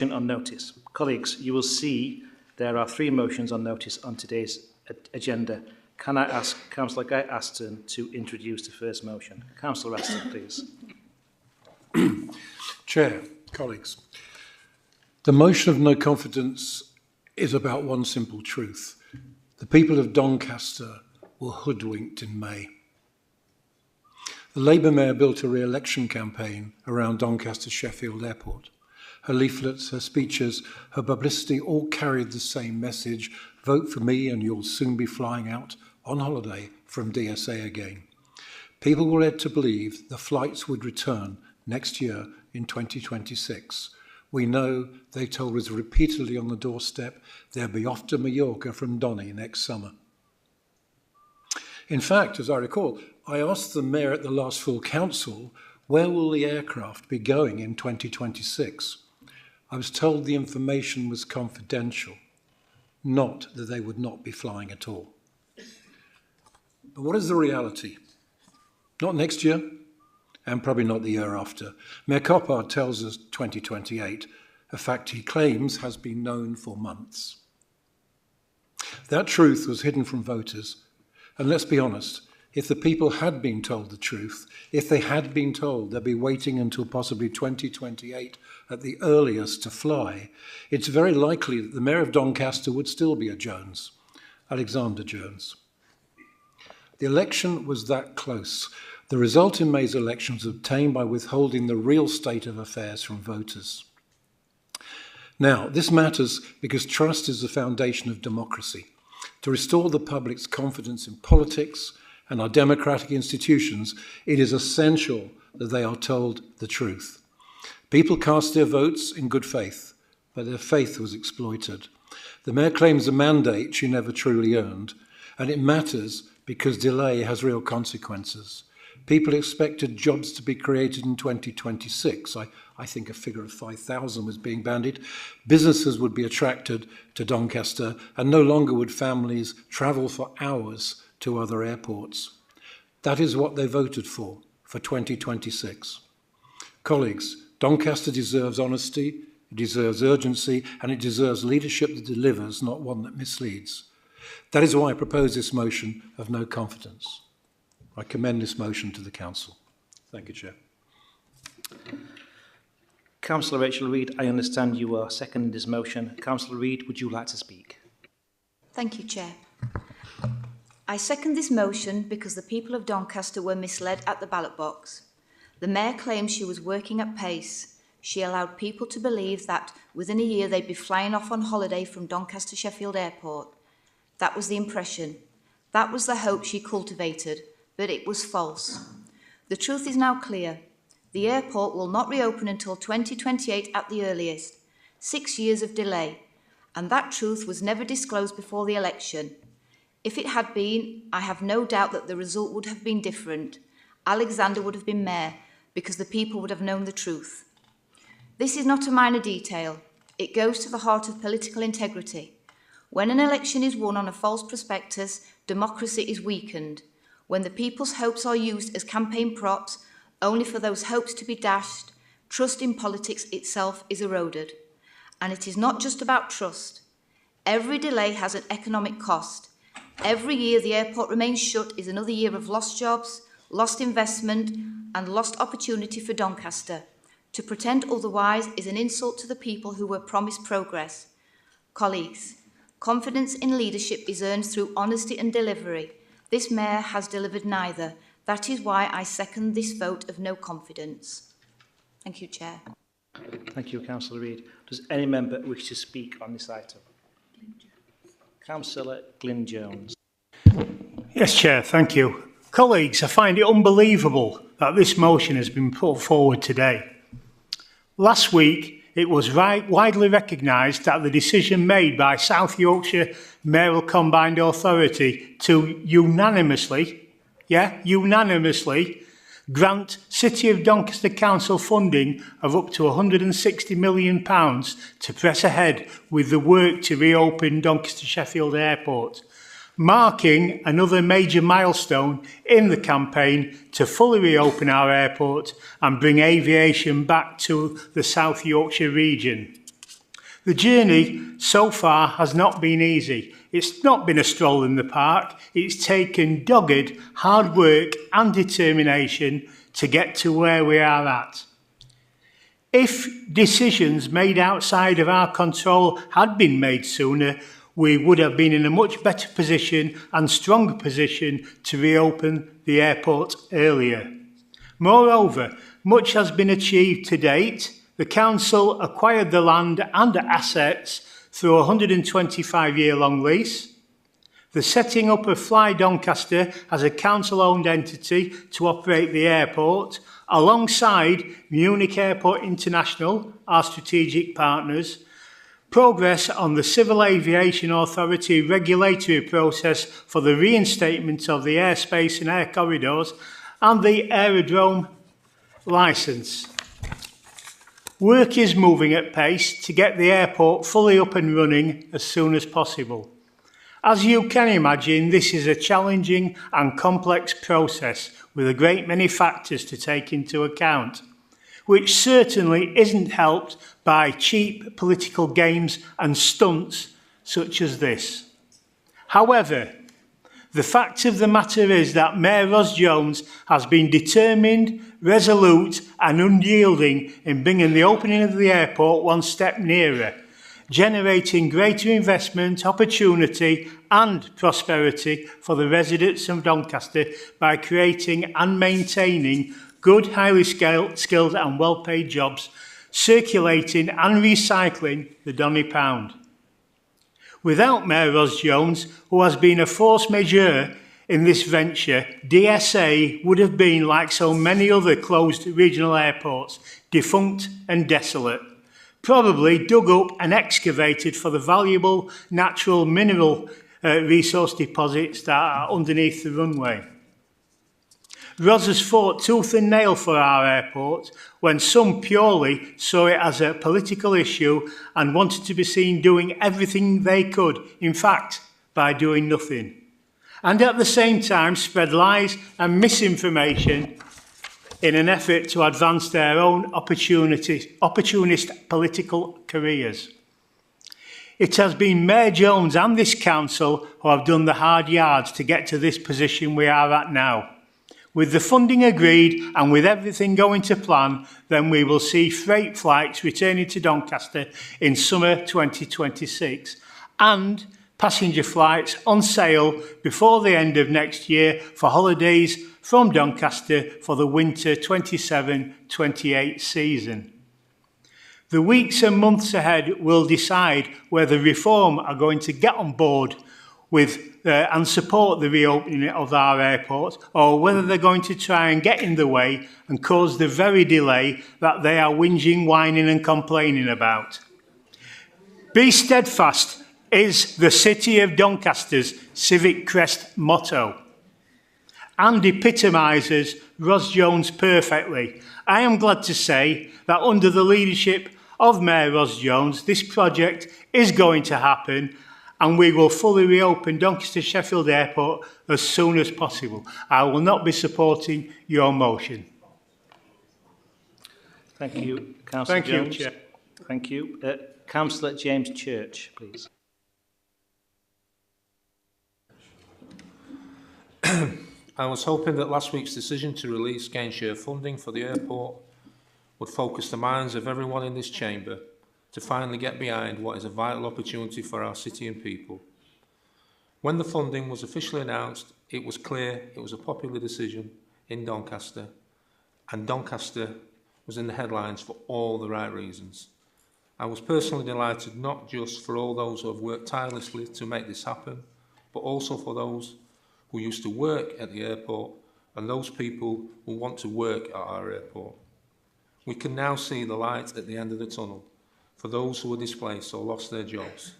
On notice. Colleagues, you will see there are 3 motions on notice on today's agenda. Can I ask Councillor Guy Aston to introduce the first motion? Councillor Aston, please. Chair, colleagues, the motion of no confidence is about one simple truth. The people of Doncaster were hoodwinked in May. The Labour Mayor built a re-election campaign around Doncaster Sheffield Airport. Her leaflets, her speeches, her publicity all carried the same message: vote for me and you'll soon be flying out on holiday from DSA again. People were led to believe the flights would return next year in 2026. We know they told us repeatedly on the doorstep they'll be off to Mallorca from Donny next summer. In fact, as I recall, I asked the Mayor at the last full council, where will the aircraft be going in 2026? I was told the information was confidential, not that they would not be flying at all. But what is the reality? Not next year, and probably not the year after. Mayor Coppard tells us 2028, a fact he claims has been known for months. That truth was hidden from voters, and let's be honest, if the people had been told the truth, if they had been told they'd be waiting until possibly 2028 at the earliest to fly, it's very likely that the Mayor of Doncaster would still be a Jones, Alexander Jones. The election was that close. The result in May's election was obtained by withholding the real state of affairs from voters. Now, this matters because trust is the foundation of democracy. To restore the public's confidence in politics and our democratic institutions, it is essential that they are told the truth. People cast their votes in good faith, but their faith was exploited. The Mayor claims a mandate she never truly earned, and it matters because delay has real consequences. People expected jobs to be created in 2026. I think a figure of 5,000 was being bandied. Businesses would be attracted to Doncaster, and no longer would families travel for hours to other airports. That is what they voted for 2026. Colleagues, Doncaster deserves honesty, it deserves urgency, and it deserves leadership that delivers, not one that misleads. That is why I propose this motion of no confidence. I commend this motion to the Council. Thank you, Chair. Councillor Rachel Reid, I understand you are seconding this motion. Councillor Reid, would you like to speak? Thank you, Chair. I second this motion because the people of Doncaster were misled at the ballot box. The Mayor claims she was working at pace. She allowed people to believe that within a year they'd be flying off on holiday from Doncaster Sheffield Airport. That was the impression. That was the hope she cultivated, but it was false. The truth is now clear. The airport will not reopen until 2028 at the earliest. 6 years of delay. And that truth was never disclosed before the election. If it had been, I have no doubt that the result would have been different. Alexander would have been Mayor because the people would have known the truth. This is not a minor detail. It goes to the heart of political integrity. When an election is won on a false prospectus, democracy is weakened. When the people's hopes are used as campaign props, only for those hopes to be dashed, trust in politics itself is eroded. And it is not just about trust. Every delay has an economic cost. Every year the airport remains shut is another year of lost jobs, lost investment, and lost opportunity for Doncaster. To pretend otherwise is an insult to the people who were promised progress. Colleagues, confidence in leadership is earned through honesty and delivery. This Mayor has delivered neither. That is why I second this vote of no confidence. Thank you, Chair. Thank you, Councillor Reid. Does any member wish to speak on this item? Councillor Glyn Jones. Yes, Chair, thank you. Colleagues, I find it unbelievable that this motion has been put forward today. Last week, it was widely recognised that the decision made by South Yorkshire Mayoral Combined Authority to unanimously grant City of Doncaster Council funding of up to £160 million to press ahead with the work to reopen Doncaster Sheffield Airport, marking another major milestone in the campaign to fully reopen our airport and bring aviation back to the South Yorkshire region. The journey so far has not been easy. It's not been a stroll in the park. It's taken dogged, hard work and determination to get to where we are at. If decisions made outside of our control had been made sooner, we would have been in a much better position and stronger position to reopen the airport earlier. Moreover, much has been achieved to date. The council acquired the land and assets through a 125-year-long lease. The setting up of Fly Doncaster as a council-owned entity to operate the airport, alongside Munich Airport International, our strategic partners. Progress on the Civil Aviation Authority regulatory process for the reinstatement of the airspace and air corridors, and the aerodrome licence. Work is moving at pace to get the airport fully up and running as soon as possible. As you can imagine, this is a challenging and complex process with a great many factors to take into account, which certainly isn't helped by cheap political games and stunts such as this. However, the fact of the matter is that Mayor Ros Jones has been determined, resolute and unyielding in bringing the opening of the airport one step nearer, generating greater investment, opportunity and prosperity for the residents of Doncaster by creating and maintaining good, highly skilled and well-paid jobs, circulating and recycling the Donny Pound. Without Mayor Ros Jones, who has been a force majeure in this venture, DSA would have been, like so many other closed regional airports, defunct and desolate, probably dug up and excavated for the valuable natural mineral resource deposits that are underneath the runway. Ros has fought tooth and nail for our airport when some purely saw it as a political issue and wanted to be seen doing everything they could, in fact, by doing nothing. And at the same time spread lies and misinformation in an effort to advance their own opportunist political careers. It has been Mayor Jones and this council who have done the hard yards to get to this position we are at now. With the funding agreed and with everything going to plan, then we will see freight flights returning to Doncaster in summer 2026 and passenger flights on sale before the end of next year for holidays from Doncaster for the winter 27-28 season. The weeks and months ahead will decide whether Reform are going to get on board with and support the reopening of our airport, or whether they're going to try and get in the way and cause the very delay that they are whinging, whining and complaining about. Be steadfast is the City of Doncaster's civic crest motto and epitomises Ros Jones perfectly. I am glad to say that under the leadership of Mayor Ros Jones, this project is going to happen and we will fully reopen Doncaster Sheffield Airport as soon as possible. I will not be supporting your motion. Thank you, Councillor Jones. Thank you, Chair. Thank you. Councillor James Church, please. I was hoping that last week's decision to release gain-share funding for the airport would focus the minds of everyone in this chamber to finally get behind what is a vital opportunity for our city and people. When the funding was officially announced, it was clear it was a popular decision in Doncaster, and Doncaster was in the headlines for all the right reasons. I was personally delighted not just for all those who have worked tirelessly to make this happen, but also for those who used to work at the airport and those people who want to work at our airport. We can now see the light at the end of the tunnel for those who were displaced or lost their jobs.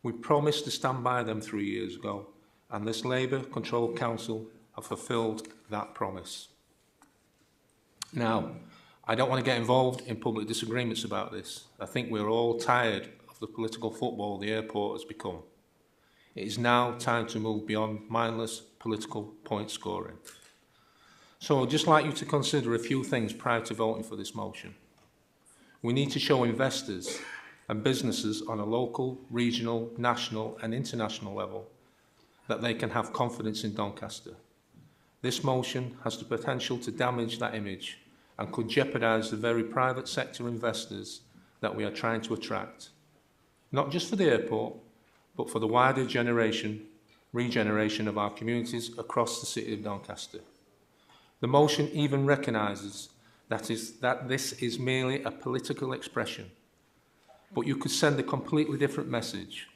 We promised to stand by them 3 years ago, and this Labour-controlled council have fulfilled that promise. Now, I don't want to get involved in public disagreements about this. I think we're all tired of the political football the airport has become. It is now time to move beyond mindless political point scoring. So I'd just like you to consider a few things prior to voting for this motion. We need to show investors and businesses on a local, regional, national and international level that they can have confidence in Doncaster. This motion has the potential to damage that image and could jeopardise the very private sector investors that we are trying to attract, not just for the airport, but for the wider regeneration of our communities across the city of Doncaster. The motion even recognises that this is merely a political expression, but you could send a completely different message,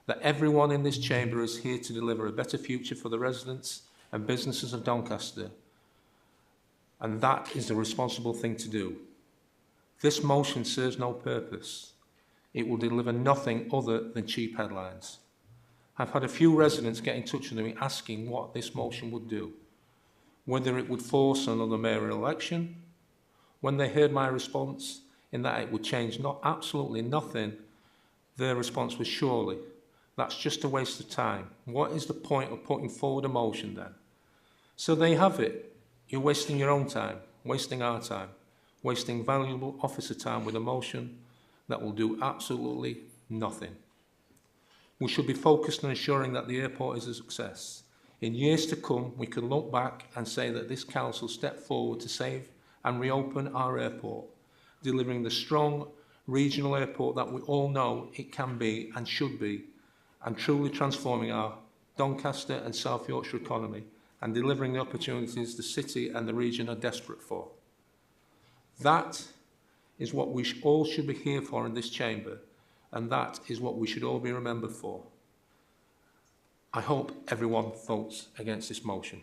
that everyone in this chamber is here to deliver a better future for the residents and businesses of Doncaster, and that is the responsible thing to do. This motion serves no purpose. It will deliver nothing other than cheap headlines. I've had a few residents get in touch with me asking what this motion would do, whether it would force another mayoral election. When they heard my response, in that it would change absolutely nothing, their response was, surely, that's just a waste of time. What is the point of putting forward a motion then? So there you have it. You're wasting your own time, wasting our time, wasting valuable officer time with a motion that will do absolutely nothing. We should be focused on ensuring that the airport is a success. In years to come, we can look back and say that this council stepped forward to save and reopen our airport, delivering the strong regional airport that we all know it can be and should be, and truly transforming our Doncaster and South Yorkshire economy and delivering the opportunities the city and the region are desperate for. That is what we all should be here for in this chamber, and that is what we should all be remembered for. I hope everyone votes against this motion.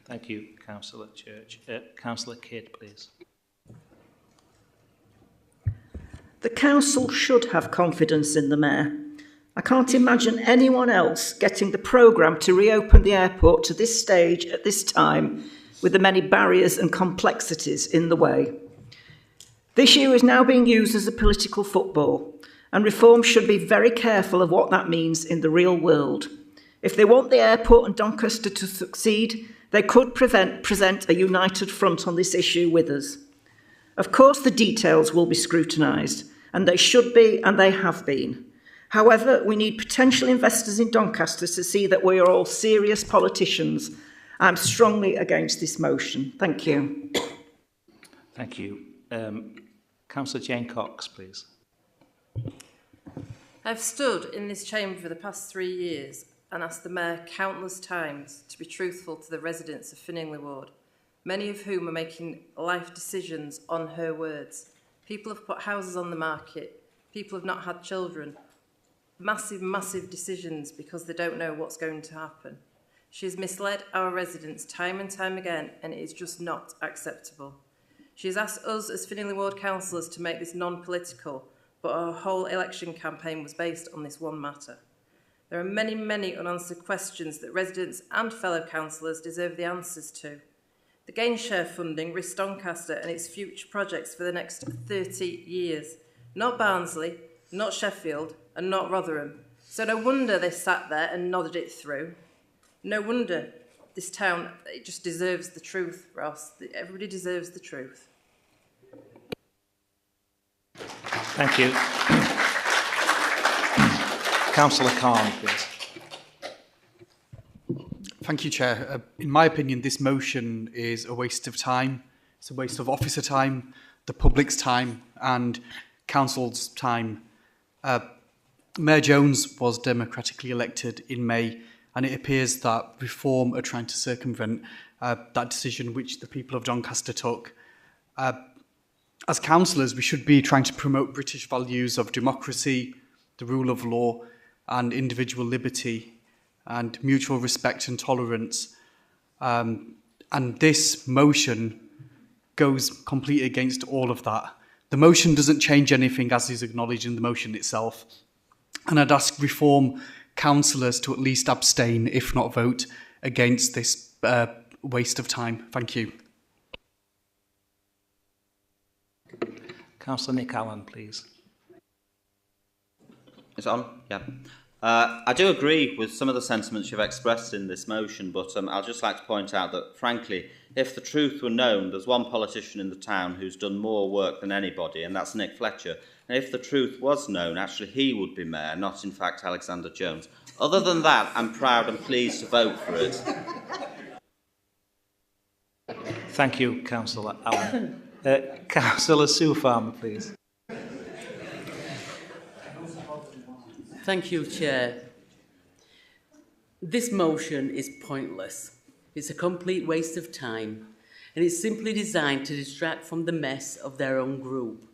Thank you, Councillor Church. Councillor Kidd, please. The council should have confidence in the mayor. I can't imagine anyone else getting the programme to reopen the airport to this stage at this time with the many barriers and complexities in the way. This issue is now being used as a political football, and Reform should be very careful of what that means in the real world. If they want the airport and Doncaster to succeed, they could present a united front on this issue with us. Of course, the details will be scrutinised, and they should be, and they have been. However, we need potential investors in Doncaster to see that we are all serious politicians. I'm strongly against this motion. Thank you. Thank you. Councillor Jane Cox, please. I've stood in this chamber for the past 3 years and asked the Mayor countless times to be truthful to the residents of Finningley Ward, many of whom are making life decisions on her words. People have put houses on the market. People have not had children. Massive, massive decisions because they don't know what's going to happen. She has misled our residents time and time again, and it is just not acceptable. She has asked us as Finningley Ward councillors to make this non-political, but our whole election campaign was based on this one matter. There are many, many unanswered questions that residents and fellow councillors deserve the answers to. The gain share funding risks Doncaster and its future projects for the next 30 years. Not Barnsley, not Sheffield, and not Rotherham. So no wonder they sat there and nodded it through. No wonder this town, it just deserves the truth, Ross. Everybody deserves the truth. Thank you. Councillor Khan, please. Thank you, Chair. In my opinion, this motion is a waste of time. It's a waste of officer time, the public's time, and council's time. Mayor Jones was democratically elected in May, and it appears that Reform are trying to circumvent that decision which the people of Doncaster took. As councillors, we should be trying to promote British values of democracy, the rule of law, and individual liberty, and mutual respect and tolerance. And this motion goes completely against all of that. The motion doesn't change anything, as is acknowledged in the motion itself. And I'd ask Reform councillors to at least abstain, if not vote, against this waste of time. Thank you. Councillor Nick Allen, please. It's on? Yeah. I do agree with some of the sentiments you've expressed in this motion, but I'll just like to point out that, frankly, if the truth were known, there's one politician in the town who's done more work than anybody, and that's Nick Fletcher. And if the truth was known, actually he would be mayor, not in fact Alexander Jones. Other than that, I'm proud and pleased to vote for it. Thank you, Councillor Allen. Councillor Sue Farmer, please. Thank you, Chair. This motion is pointless. It's a complete waste of time, and it's simply designed to distract from the mess of their own group.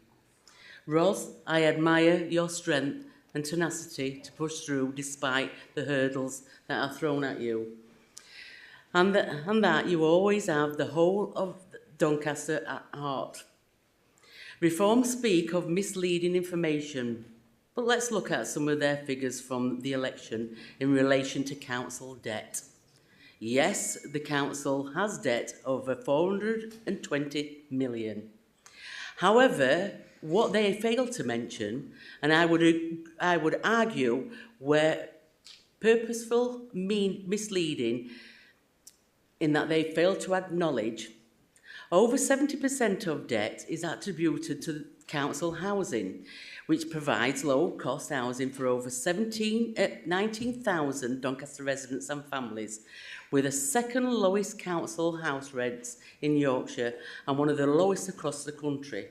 Ros, I admire your strength and tenacity to push through despite the hurdles that are thrown at you. And that you always have the whole of Doncaster at heart. Reform speak of misleading information, but let's look at some of their figures from the election in relation to council debt. Yes, the council has debt over 420 million. However, what they failed to mention, and I would argue were purposeful, misleading, in that they failed to acknowledge, over 70% of debt is attributed to council housing, which provides low-cost housing for over 19,000 Doncaster residents and families, with the second lowest council house rents in Yorkshire and one of the lowest across the country.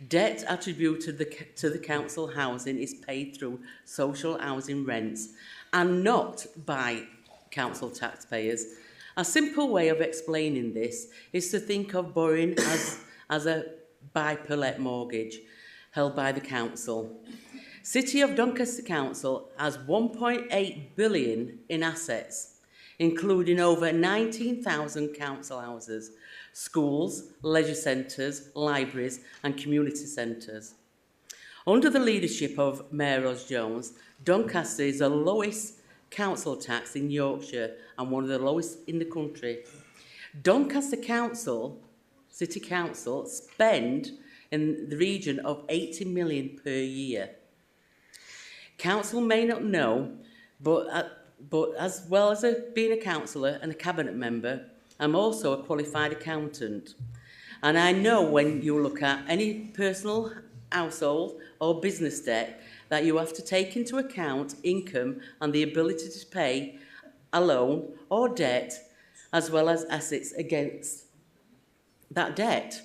Debt attributed to the council housing is paid through social housing rents and not by council taxpayers. A simple way of explaining this is to think of borrowing as a buy-per-let mortgage held by the council. City of Doncaster Council has 1.8 billion in assets, including over 19,000 council houses, schools, leisure centres, libraries and community centres. Under the leadership of Mayor Ros Jones, Doncaster is the lowest council tax in Yorkshire and one of the lowest in the country. Doncaster Council, City Council, spend in the region of 80 million per year. Council may not know, but as well as being a councillor and a cabinet member, I'm also a qualified accountant. And I know when you look at any personal household or business debt that you have to take into account income and the ability to pay a loan or debt, as well as assets against that debt.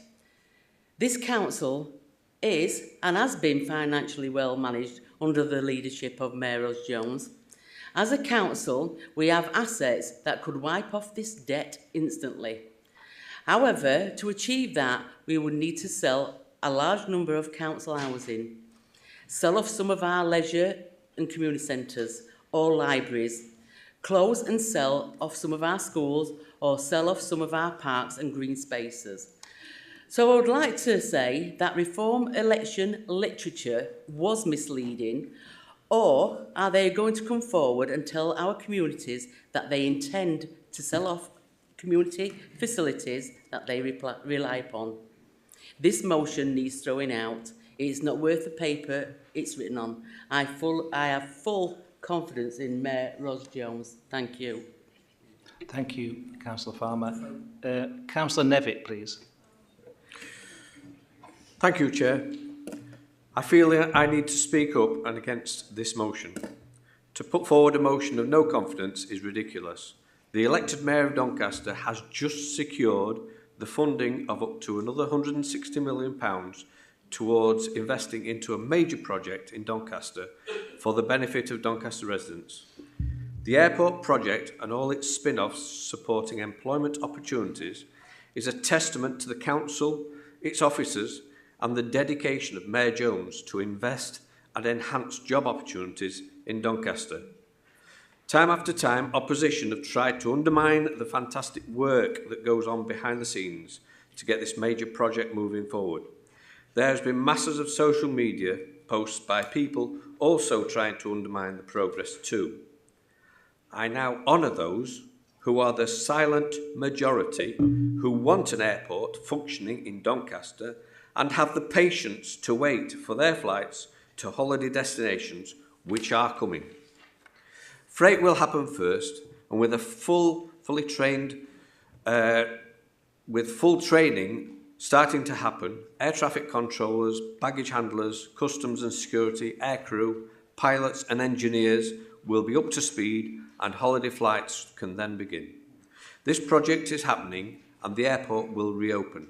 This council is and has been financially well managed under the leadership of Mayor Ros Jones. As a council, we have assets that could wipe off this debt instantly. However, to achieve that, we would need to sell a large number of council housing, sell off some of our leisure and community centres or libraries, close and sell off some of our schools or sell off some of our parks and green spaces. So I would like to say that reform election literature was misleading, or are they going to come forward and tell our communities that they intend to sell off community facilities that they rely upon? This motion needs throwing out. It is not worth the paper it's written on. I have full confidence in Mayor Ros Jones. Thank you. Thank you, Councillor Farmer. Councillor Nevitt, please. Thank you, Chair. I feel I need to speak up and against this motion. To put forward a motion of no confidence is ridiculous. The elected Mayor of Doncaster has just secured the funding of up to another £160 million towards investing into a major project in Doncaster for the benefit of Doncaster residents. The airport project and all its spin-offs supporting employment opportunities is a testament to the council, its officers, and the dedication of Mayor Jones to invest and enhance job opportunities in Doncaster. Time after time, opposition have tried to undermine the fantastic work that goes on behind the scenes to get this major project moving forward. There has been masses of social media posts by people also trying to undermine the progress too. I now honour those who are the silent majority who want an airport functioning in Doncaster and have the patience to wait for their flights to holiday destinations which are coming. Freight will happen first, and with full training starting to happen, air traffic controllers, baggage handlers, customs and security, aircrew, pilots and engineers will be up to speed, and holiday flights can then begin. This project is happening and the airport will reopen.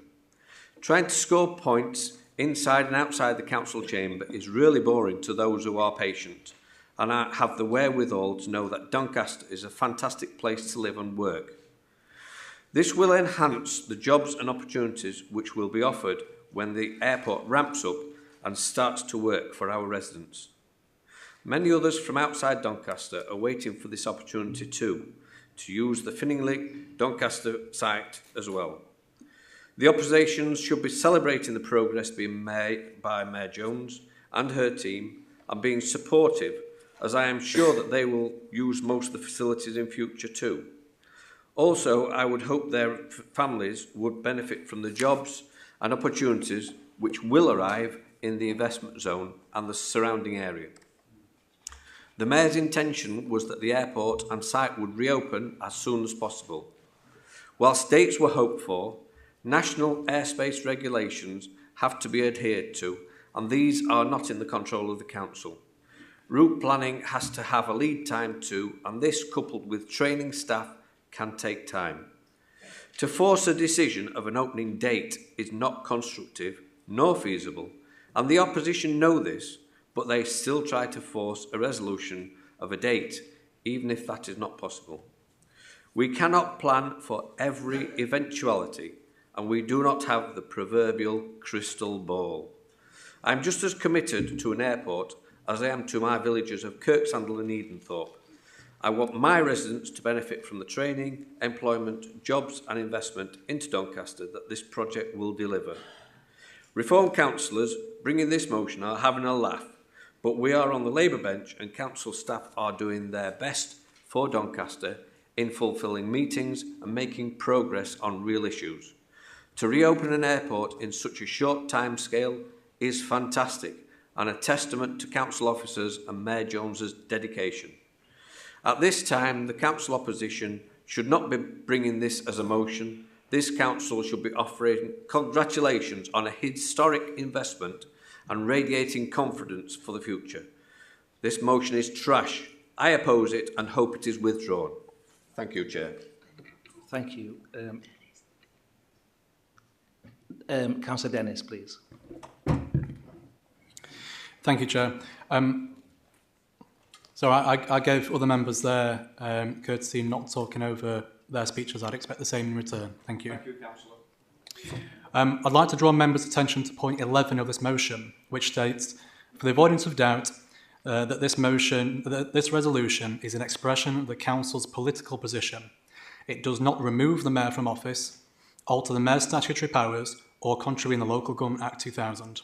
Trying to score points inside and outside the council chamber is really boring to those who are patient and have the wherewithal to know that Doncaster is a fantastic place to live and work. This will enhance the jobs and opportunities which will be offered when the airport ramps up and starts to work for our residents. Many others from outside Doncaster are waiting for this opportunity too, to use the Finningley Doncaster site as well. The oppositions should be celebrating the progress being made by Mayor Jones and her team and being supportive, as I am sure that they will use most of the facilities in future too. Also, I would hope their families would benefit from the jobs and opportunities which will arrive in the investment zone and the surrounding area. The Mayor's intention was that the airport and site would reopen as soon as possible. Whilst dates were hoped for, national airspace regulations have to be adhered to, and these are not in the control of the council. Route planning has to have a lead time too, and this, coupled with training staff, can take time. To force a decision of an opening date is not constructive nor feasible, and the opposition know this, but they still try to force a resolution of a date, even if that is not possible. We cannot plan for every eventuality, and we do not have the proverbial crystal ball. I am just as committed to an airport as I am to my villages of Kirksandall and Edenthorpe. I want my residents to benefit from the training, employment, jobs and investment into Doncaster that this project will deliver. Reform councillors bringing this motion are having a laugh, but we are on the Labour bench and council staff are doing their best for Doncaster in fulfilling meetings and making progress on real issues. To reopen an airport in such a short time scale is fantastic and a testament to council officers and Mayor Jones's dedication. At this time, the council opposition should not be bringing this as a motion. This council should be offering congratulations on a historic investment and radiating confidence for the future. This motion is trash. I oppose it and hope it is withdrawn. Thank you, Chair. Thank you. Councillor Dennis, please. Thank you, Chair. So I gave other members their courtesy not talking over their speeches. I'd expect the same in return. Thank you. Thank you, Councillor. I'd like to draw members' attention to point 11 of this motion, which states, for the avoidance of doubt, that this resolution is an expression of the Council's political position. It does not remove the Mayor from office, alter the Mayor's statutory powers, or contravene the Local Government Act 2000.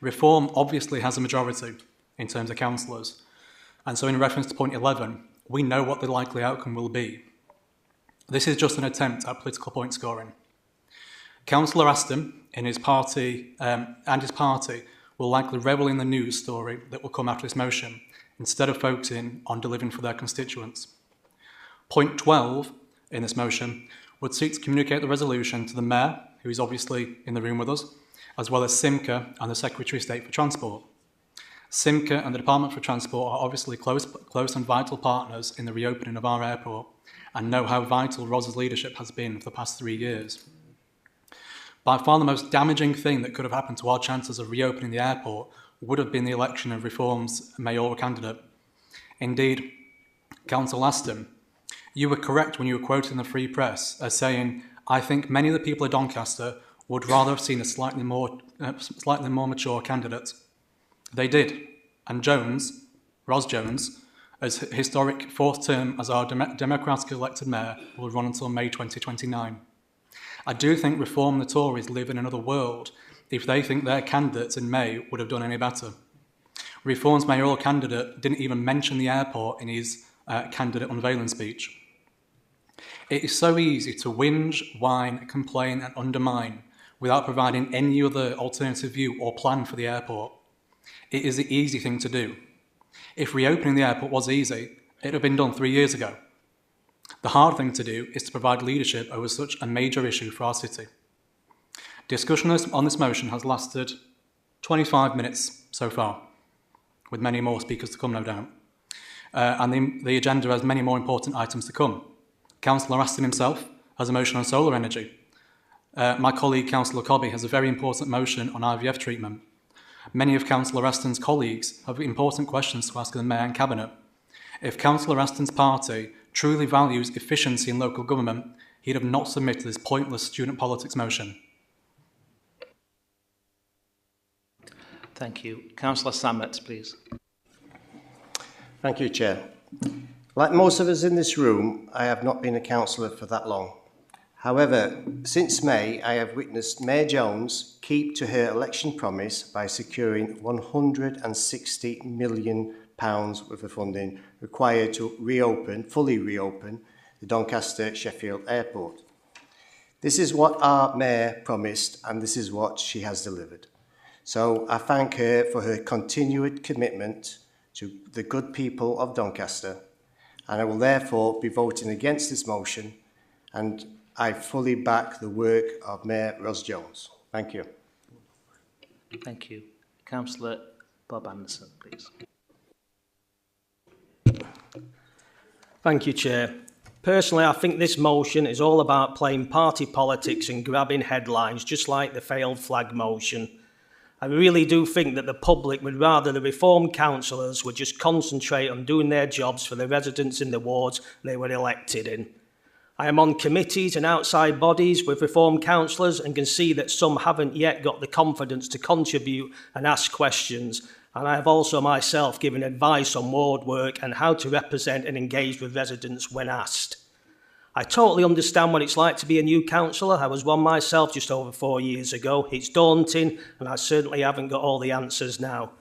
Reform obviously has a majority in terms of councillors, and so in reference to point 11, we know what the likely outcome will be. This is just an attempt at political point scoring. Councillor Aston and his party will likely revel in the news story that will come after this motion, instead of focusing on delivering for their constituents. Point 12 in this motion would seek to communicate the resolution to the Mayor, who is obviously in the room with us, as well as Simca and the Secretary of State for Transport. Simca and the Department for Transport are obviously close and vital partners in the reopening of our airport and know how vital Ros's leadership has been for the past 3 years. By far the most damaging thing that could have happened to our chances of reopening the airport would have been the election of Reform's mayoral candidate. Indeed, Councillor Aston, you were correct when you were quoted in the Free Press as saying, I think many of the people of Doncaster would rather have seen a slightly more mature candidate. They did, and Ros Jones, as historic fourth term as our democratically elected mayor, will run until May 2029. I do think Reform and the Tories live in another world if they think their candidates in May would have done any better. Reform's mayoral candidate didn't even mention the airport in his candidate unveiling speech. It is so easy to whinge, whine, complain and undermine without providing any other alternative view or plan for the airport. It is the easy thing to do. If reopening the airport was easy, it would have been done 3 years ago. The hard thing to do is to provide leadership over such a major issue for our city. Discussion on this motion has lasted 25 minutes so far, with many more speakers to come, no doubt. And the agenda has many more important items to come. Councillor Aston himself has a motion on solar energy. My colleague, Councillor Cobby, has a very important motion on IVF treatment. Many of Councillor Aston's colleagues have important questions to ask the Mayor and Cabinet. If Councillor Aston's party truly values efficiency in local government, he'd have not submitted this pointless student politics motion. Thank you. Councillor Samet, please. Thank you, Chair. Like most of us in this room, I have not been a councillor for that long. However, since May, I have witnessed Mayor Jones keep to her election promise by securing £160 million worth of funding required to fully reopen the Doncaster Sheffield Airport. This is what our Mayor promised, and this is what she has delivered. So I thank her for her continued commitment to the good people of Doncaster, and I will therefore be voting against this motion, and I fully back the work of Mayor Ros Jones. Thank you. Thank you. Councillor Bob Anderson, please. Thank you, Chair. Personally, I think this motion is all about playing party politics and grabbing headlines, just like the failed flag motion. I really do think that the public would rather the reformed councillors would just concentrate on doing their jobs for the residents in the wards they were elected in. I am on committees and outside bodies with reformed councillors and can see that some haven't yet got the confidence to contribute and ask questions. And I have also myself given advice on ward work and how to represent and engage with residents when asked. I totally understand what it's like to be a new councillor. I was one myself just over 4 years ago. It's daunting, and I certainly haven't got all the answers now.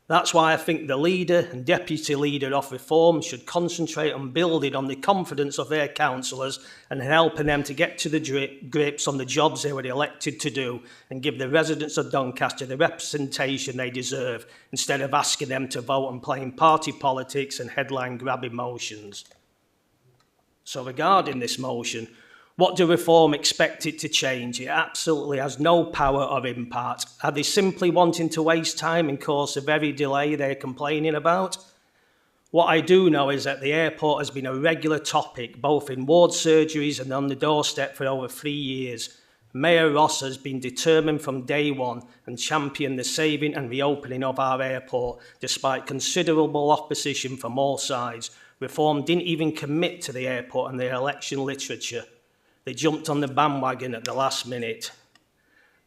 That's why I think the leader and deputy leader of reform should concentrate on building on the confidence of their councillors and helping them to get to the grips on the jobs they were elected to do and give the residents of Doncaster the representation they deserve, instead of asking them to vote on playing party politics and headline-grabbing motions. So regarding this motion, what do Reform expect it to change? It absolutely has no power or impact. Are they simply wanting to waste time and cause the very delay they're complaining about? What I do know is that the airport has been a regular topic, both in ward surgeries and on the doorstep for over 3 years. Mayor Ross has been determined from day one and championed the saving and reopening of our airport, despite considerable opposition from all sides. Reform didn't even commit to the airport and their election literature. They jumped on the bandwagon at the last minute.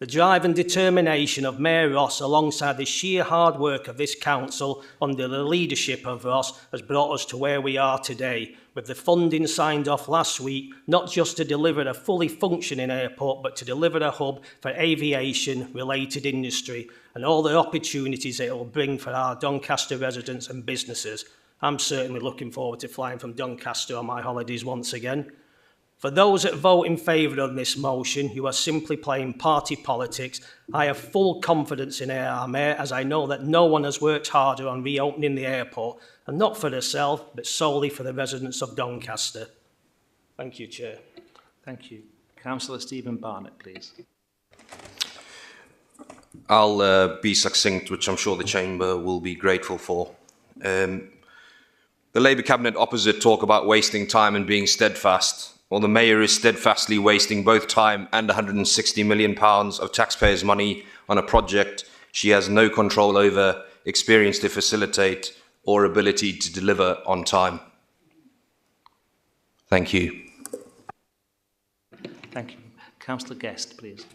The drive and determination of Mayor Ross, alongside the sheer hard work of this council under the leadership of Ross, has brought us to where we are today, with the funding signed off last week, not just to deliver a fully functioning airport, but to deliver a hub for aviation-related industry and all the opportunities it will bring for our Doncaster residents and businesses. I'm certainly looking forward to flying from Doncaster on my holidays once again. For those that vote in favour of this motion, you are simply playing party politics. I have full confidence in our Mayor, as I know that no one has worked harder on reopening the airport, and not for herself, but solely for the residents of Doncaster. Thank you, Chair. Thank you. Councillor Stephen Barnett, please. I'll be succinct, which I'm sure the Chamber will be grateful for. The Labour Cabinet opposite talk about wasting time and being steadfast. Well, the Mayor is steadfastly wasting both time and £160 million of taxpayers' money on a project she has no control over, experience to facilitate, or ability to deliver on time. Thank you. Thank you. Councillor Guest, please.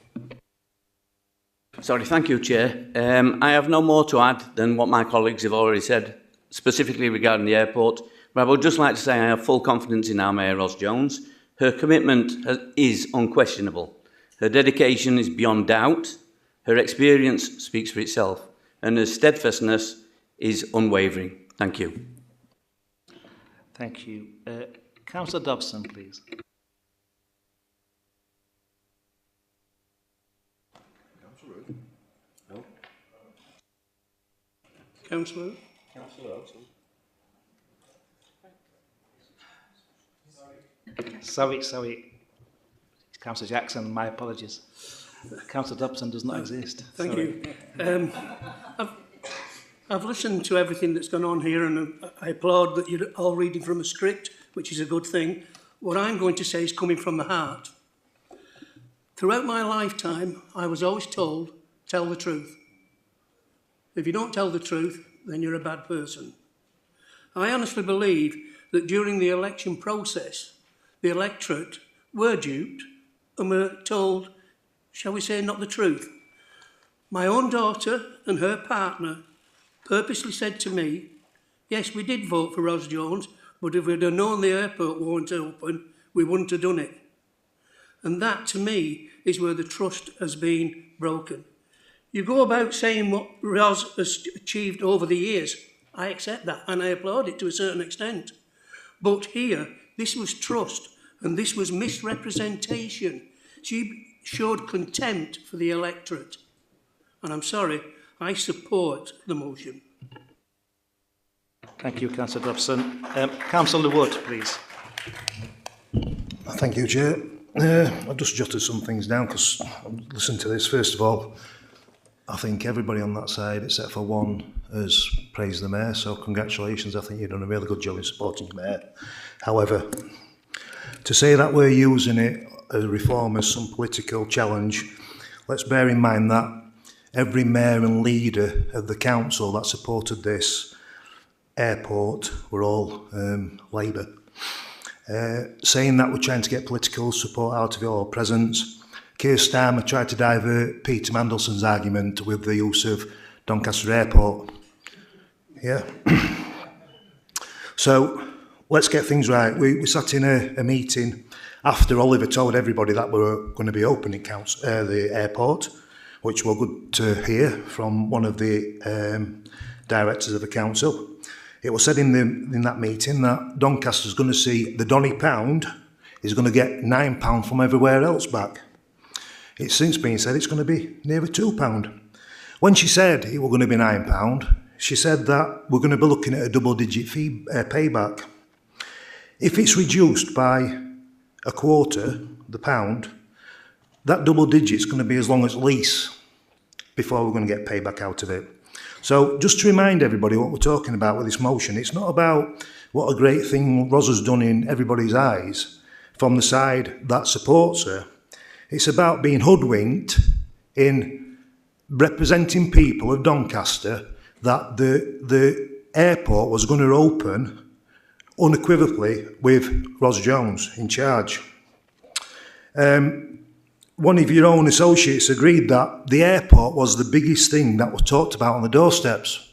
Sorry, thank you, Chair. I have no more to add than what my colleagues have already said, specifically regarding the airport. But I would just like to say I have full confidence in our Mayor, Ros Jones. Her commitment is unquestionable. Her dedication is beyond doubt. Her experience speaks for itself. And her steadfastness is unwavering. Thank you. Thank you. Councillor Dobson, please. Councillor? Sorry. Councillor Jackson, my apologies. Councillor Dobson does not exist. Thank you. I've listened to everything that's gone on here, and I applaud that you're all reading from a script, which is a good thing. What I'm going to say is coming from the heart. Throughout my lifetime, I was always told, tell the truth. If you don't tell the truth, then you're a bad person. I honestly believe that during the election process, the electorate were duped and were told, shall we say, not the truth. My own daughter and her partner purposely said to me, yes, we did vote for Ros Jones, but if we'd have known the airport weren't open, we wouldn't have done it. And that, to me, is where the trust has been broken. You go about saying what Ros has achieved over the years. I accept that, and I applaud it to a certain extent. But here, this was trust, and this was misrepresentation. She showed contempt for the electorate. And I'm sorry, I support the motion. Thank you, Councillor Dobson. Councillor Wood, please. Thank you, Chair. I've just jotted some things down because listen to this. First of all, I think everybody on that side, except for one, has praised the Mayor, so congratulations. I think you've done a really good job in supporting the Mayor. However, to say that we're using it as a reform as some political challenge, let's bear in mind that every mayor and leader of the council that supported this airport were all Labour. Saying that we're trying to get political support out of your presence, Keir Starmer tried to divert Peter Mandelson's argument with the use of Doncaster Airport. Yeah. So let's get things right. We sat in a meeting after Oliver told everybody that we were going to be opening the airport, which were good to hear from one of the directors of the council. It was said in that meeting that Doncaster's going to see the Donny pound is going to get £9 from everywhere else back. It's since been said it's going to be nearer £2. When she said it was going to be £9, she said that we're going to be looking at a double-digit fee payback. If it's reduced by a quarter, the pound, that double digit's going to be as long as lease before we're going to get payback out of it. So just to remind everybody what we're talking about with this motion, it's not about what a great thing Ros has done in everybody's eyes from the side that supports her. It's about being hoodwinked in representing people of Doncaster that the airport was going to open unequivocally with Ros Jones in charge. One of your own associates agreed that the airport was the biggest thing that was talked about on the doorsteps.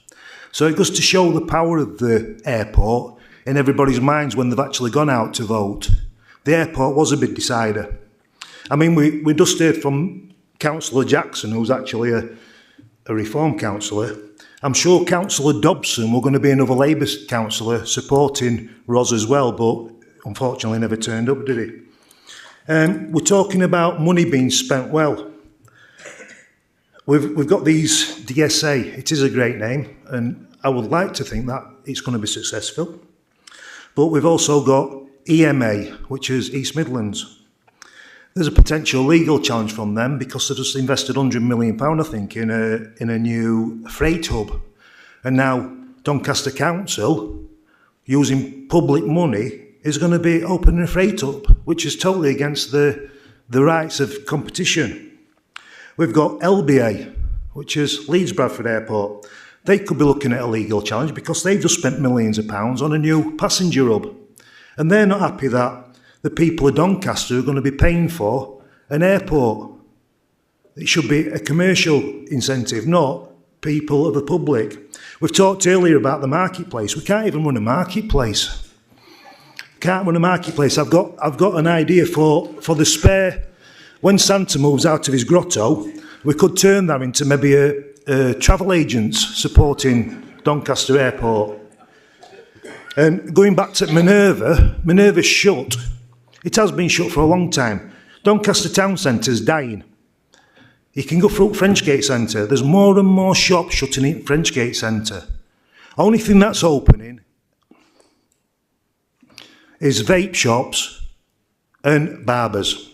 So it goes to show the power of the airport in everybody's minds when they've actually gone out to vote. The airport was a big decider. I mean, we just heard from Councillor Jackson, who's actually a Reform councillor. I'm sure Councillor Dobson were going to be another Labour councillor supporting Ros as well, but unfortunately never turned up, did he? We're talking about money being spent well. We've got these DSA. It is a great name, and I would like to think that it's going to be successful. But we've also got EMA, which is East Midlands. There's a potential legal challenge from them because they've just invested £100 million, I think, in a new freight hub. And now Doncaster Council, using public money, is going to be opening a freight hub, which is totally against the rights of competition. We've got LBA, which is Leeds Bradford Airport. They could be looking at a legal challenge because they've just spent millions of pounds on a new passenger hub. And they're not happy that the people of Doncaster are going to be paying for an airport. It should be a commercial incentive, not people of the public. We've talked earlier about the marketplace. We can't even run a marketplace. Can't run a marketplace. I've got an idea for the spare. When Santa moves out of his grotto, we could turn that into maybe a travel agents supporting Doncaster Airport. And going back to Minerva's shut. It has been shut for a long time. Doncaster Town Centre's dying. You can go through Frenchgate Centre. There's more and more shops shutting in Frenchgate Centre. Only thing that's opening is vape shops and barbers.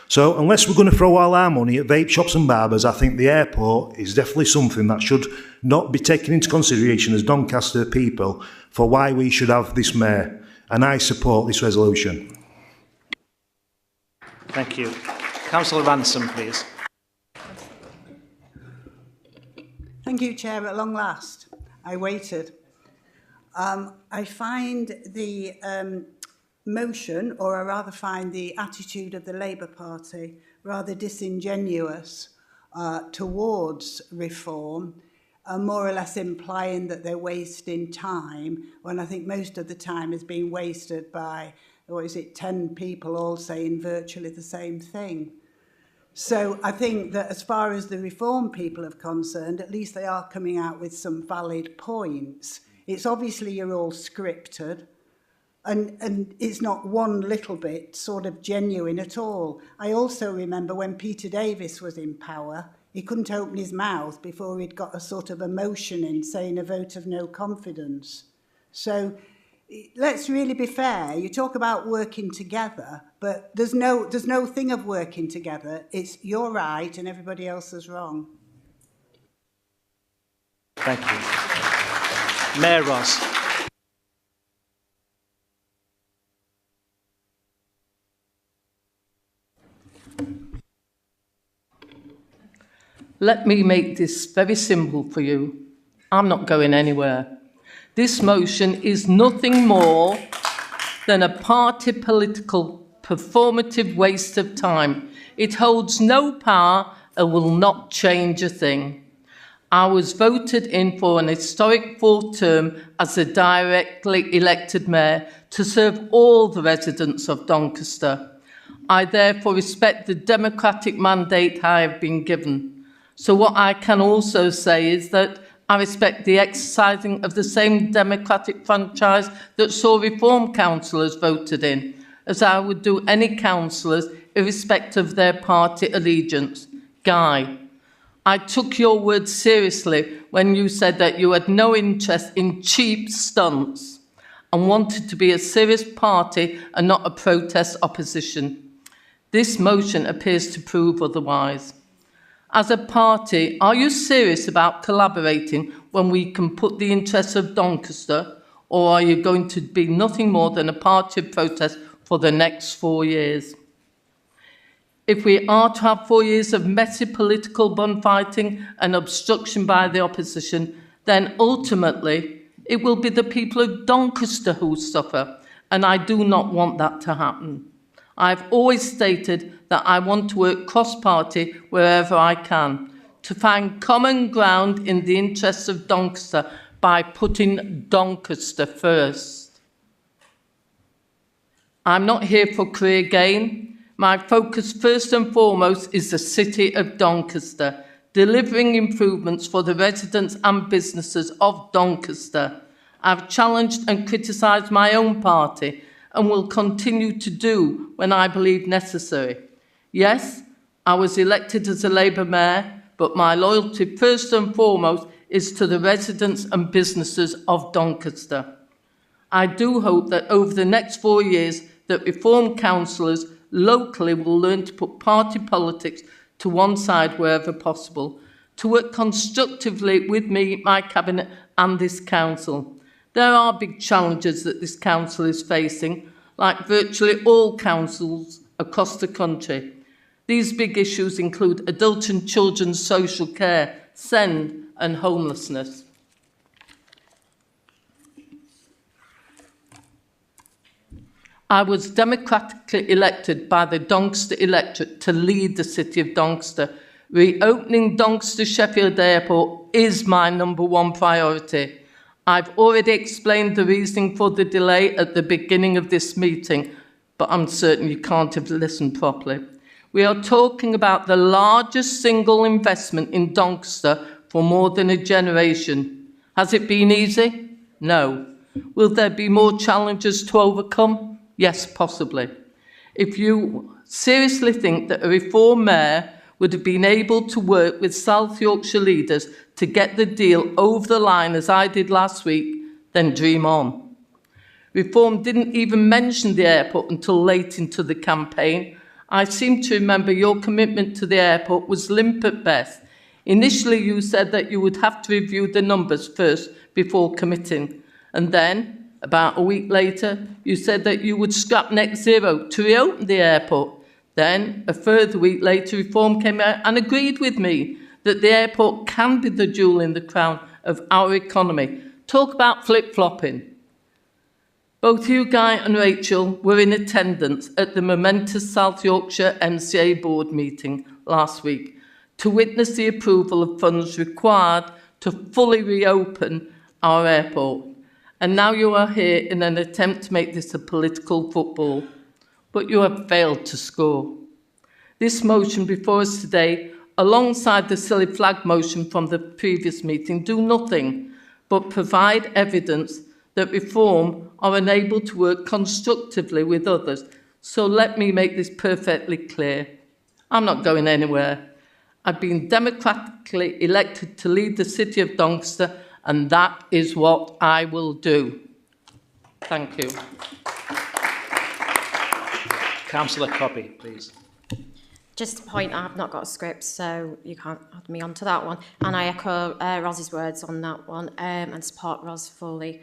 So unless we're going to throw all our money at vape shops and barbers, I think the airport is definitely something that should not be taken into consideration as Doncaster people for why we should have this mayor. And I support this resolution. Thank you. Councillor Ransom, please. Thank you, Chair. At long last, I waited. I find the motion, or I rather find the attitude of the Labour Party rather disingenuous towards reform, more or less implying that they're wasting time, when I think most of the time is being wasted by, 10 people all saying virtually the same thing. So I think that as far as the reform people are concerned, at least they are coming out with some valid points. It's obviously you're all scripted, and it's not one little bit sort of genuine at all. I also remember when Peter Davis was in power, he couldn't open his mouth before he'd got a sort of emotion in saying a vote of no confidence. So let's really be fair. You talk about working together, but there's no thing of working together. It's you're right and everybody else is wrong. Thank you. Mayor Ross. Let me make this very simple for you. I'm not going anywhere. This motion is nothing more than a party political performative waste of time. It holds no power and will not change a thing. I was voted in for an historic fourth term as a directly elected mayor to serve all the residents of Doncaster. I therefore respect the democratic mandate I have been given. So what I can also say is that I respect the exercising of the same democratic franchise that saw reform councillors voted in, as I would do any councillors irrespective of their party allegiance. Guy, I took your words seriously when you said that you had no interest in cheap stunts and wanted to be a serious party and not a protest opposition. This motion appears to prove otherwise. As a party, are you serious about collaborating when we can put the interests of Doncaster, or are you going to be nothing more than a party of protest for the next 4 years? If we are to have 4 years of messy political bun fighting and obstruction by the opposition, then ultimately it will be the people of Doncaster who suffer, and I do not want that to happen. I've always stated that I want to work cross-party wherever I can, to find common ground in the interests of Doncaster by putting Doncaster first. I'm not here for career gain. My focus first and foremost is the city of Doncaster, delivering improvements for the residents and businesses of Doncaster. I've challenged and criticised my own party and will continue to do when I believe necessary. Yes, I was elected as a Labour mayor, but my loyalty first and foremost is to the residents and businesses of Doncaster. I do hope that over the next 4 years that reform councillors locally will learn to put party politics to one side wherever possible, to work constructively with me, my cabinet and this council. There are big challenges that this council is facing, like virtually all councils across the country. These big issues include adult and children's social care, SEND and homelessness. I was democratically elected by the Doncaster electorate to lead the city of Doncaster. Reopening Doncaster Sheffield Airport is my #1 priority. I've already explained the reasoning for the delay at the beginning of this meeting, but I'm certain you can't have listened properly. We are talking about the largest single investment in Doncaster for more than a generation. Has it been easy? No. Will there be more challenges to overcome? Yes, possibly. If you seriously think that a reform mayor would have been able to work with South Yorkshire leaders to get the deal over the line as I did last week, then dream on. Reform didn't even mention the airport until late into the campaign. I seem to remember your commitment to the airport was limp at best. Initially, you said that you would have to review the numbers first before committing. And then, about a week later, you said that you would scrap net zero to reopen the airport. Then, a further week later, Reform came out and agreed with me that the airport can be the jewel in the crown of our economy. Talk about flip-flopping. Both you, Guy and Rachel, were in attendance at the momentous South Yorkshire MCA board meeting last week to witness the approval of funds required to fully reopen our airport. And now you are here in an attempt to make this a political football, but you have failed to score. This motion before us today, alongside the silly flag motion from the previous meeting, do nothing but provide evidence that Reform are unable to work constructively with others. So let me make this perfectly clear. I'm not going anywhere. I've been democratically elected to lead the city of Doncaster, and that is what I will do. Thank you. Councillor Cobby, please. Just a point, I've not got a script, so you can't add me onto that one. And I echo Roz's words on that one and support Roz fully.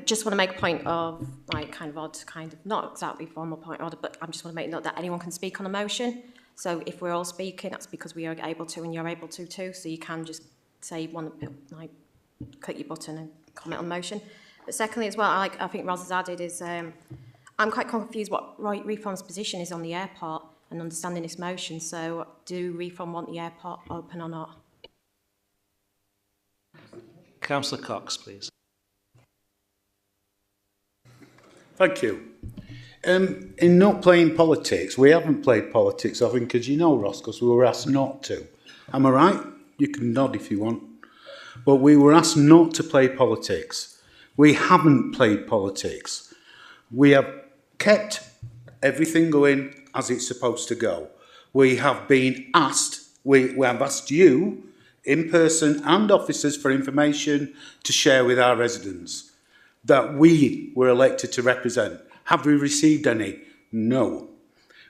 Just want to make a point of, like, kind of odd, kind of, not exactly formal point order, but I just want to make note that anyone can speak on a motion. So if we're all speaking, that's because we are able to and you're able to too. So you can just say one, like, click your button and comment on the motion. But secondly as well, I think Roz has added is, I'm quite confused what Reform's position is on the airport and understanding this motion. So do Reform want the airport open or not? Councillor Cox, please. Thank you. In not playing politics, we haven't played politics, I think, as you know, Ross, because we were asked not to. Am I right? You can nod if you want. But we were asked not to play politics. We haven't played politics. We have kept everything going as it's supposed to go. We have been asked, we have asked you, in person and officers, for information to share with our residents that we were elected to represent. Have we received any? No.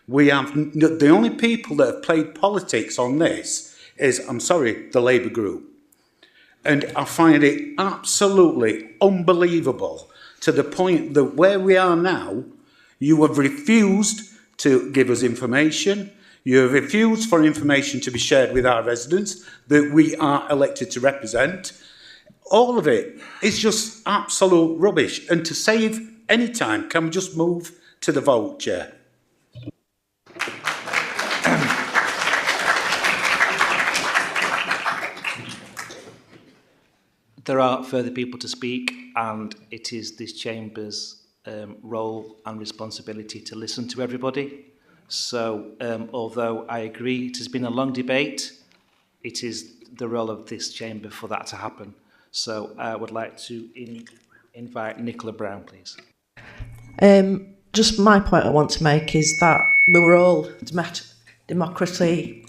We have, the only people that have played politics on this is, I'm sorry, the Labour group. And I find it absolutely unbelievable to the point that where we are now, you have refused to give us information. You have refused for information to be shared with our residents that we are elected to represent. All of it is just absolute rubbish. And to save any time, can we just move to the vote, Chair? There are further people to speak, and it is this chamber's role and responsibility to listen to everybody. So, although I agree it has been a long debate, it is the role of this chamber for that to happen. So I would like to invite Nicola Brown, please. Just my point I want to make is that we were all democratically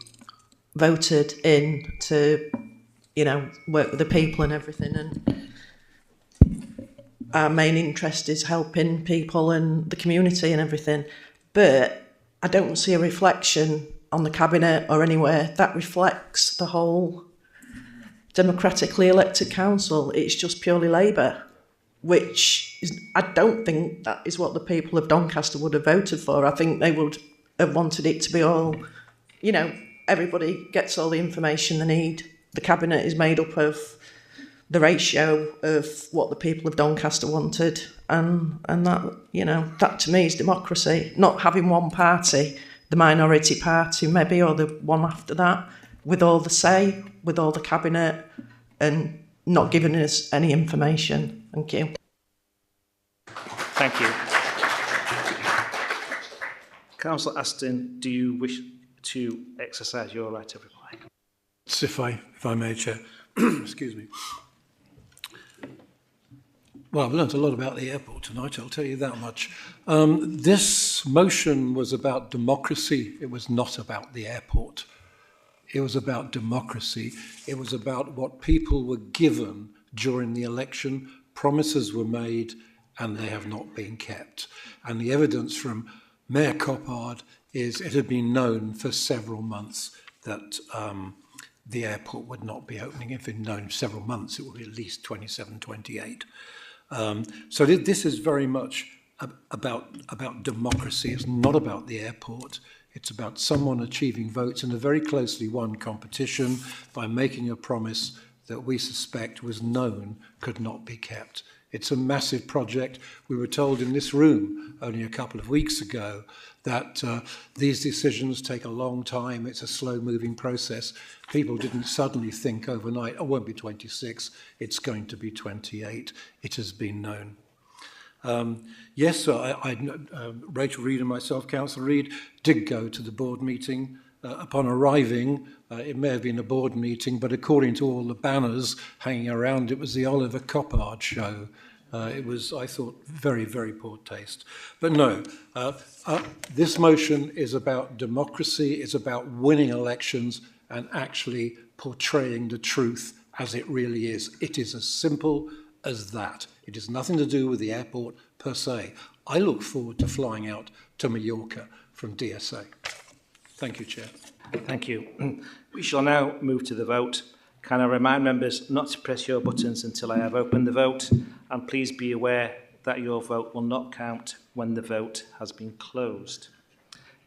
voted in to, you know, work with the people and everything, and our main interest is helping people and the community and everything. But I don't see a reflection on the cabinet or anywhere that reflects the whole democratically elected council. It's just purely Labour, which is, I don't think that is what the people of Doncaster would have voted for. I think they would have wanted it to be all, you know, everybody gets all the information they need. The cabinet is made up of the ratio of what the people of Doncaster wanted, and that, you know, that to me is democracy. Not having one party, the minority party maybe, or the one after that, with all the say, with all the cabinet, and not giving us any information. Thank you. Thank you. Councillor Aston, do you wish to exercise your right to reply? If I may, Chair. Excuse me. Well, I've learnt a lot about the airport tonight, I'll tell you that much. This motion was about democracy. It was not about the airport. It was about democracy. It was about what people were given during the election. Promises were made and they have not been kept. And the evidence from Mayor Coppard is it had been known for several months that the airport would not be opening. If it had known several months, it would be at least 27, 28. So this is very much about democracy. It's not about the airport. It's about someone achieving votes in a very closely won competition by making a promise that we suspect was known could not be kept. It's a massive project. We were told in this room only a couple of weeks ago that these decisions take a long time. It's a slow-moving process. People didn't suddenly think overnight, oh, it won't be 26, it's going to be 28. It has been known. Yes, Rachel Reid and myself, Councillor Reid, did go to the board meeting. Upon arriving, it may have been a board meeting, but according to all the banners hanging around, it was the Oliver Coppard show. It was, I thought, very, very poor taste. But no, this motion is about democracy, it's about winning elections and actually portraying the truth as it really is. It is as simple as that. It has nothing to do with the airport per se. I look forward to flying out to Mallorca from DSA. Thank you, Chair. Thank you. We shall now move to the vote. Can I remind members not to press your buttons until I have opened the vote? And please be aware that your vote will not count when the vote has been closed.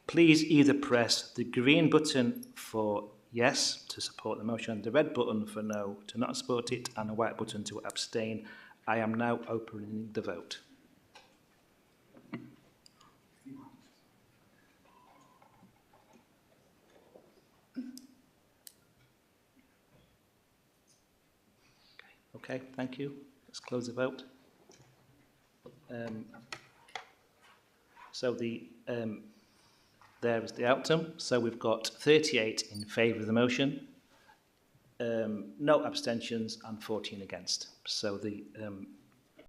Please either press the green button for yes to support the motion, the red button for no to not support it, and a white button to abstain. I am now opening the vote. Okay, thank you. Let's close the vote. There is the outcome. So we've got 38 in favour of the motion, no abstentions and 14 against. So the